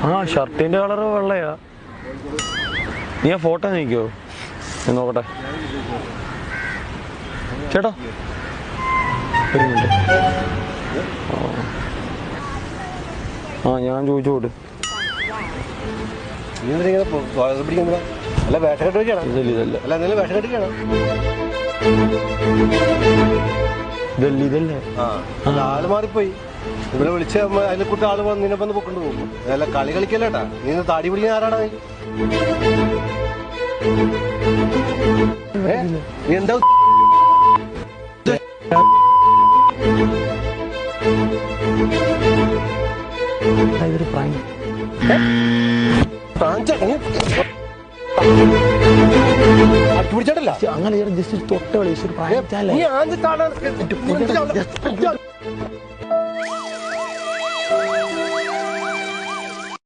ആ ഷർട്ടിന്റെ കളർ വെള്ളയാ. നീ ആ ഫോട്ടോ നീക്കോ നോക്കട്ടെ ചേട്ടാ. ഒരു മിനിറ്റ്. ആ ഞാൻ ചോദിച്ചോട്ട്. അല്ല വേഷക്കെട്ട് വെക്കണം. ഇതല്ല അല്ല എന്തെങ്കിലും വേഷക്കെട്ട് ചെയ്യണം. ഇതല്ലേ. ആള് മാറിപ്പോയി. ഇവിടെ വിളിച്ച അതിനെ കൂട്ടി ആള് നിന്നെപ്പം പൊക്കൊണ്ട് പോകും. അല്ല കളി കളിക്കല്ലേട്ടാ. നീ താടി പിടിക്കുന്ന ആരാടാ? നീ എന്താ ഇതൊരു പ്രാങ്ക്. പിടിച്ചിട്ടല്ല അങ്ങനെ ജസ്റ്റ് തൊട്ട് കളി. നീ ആദ്യം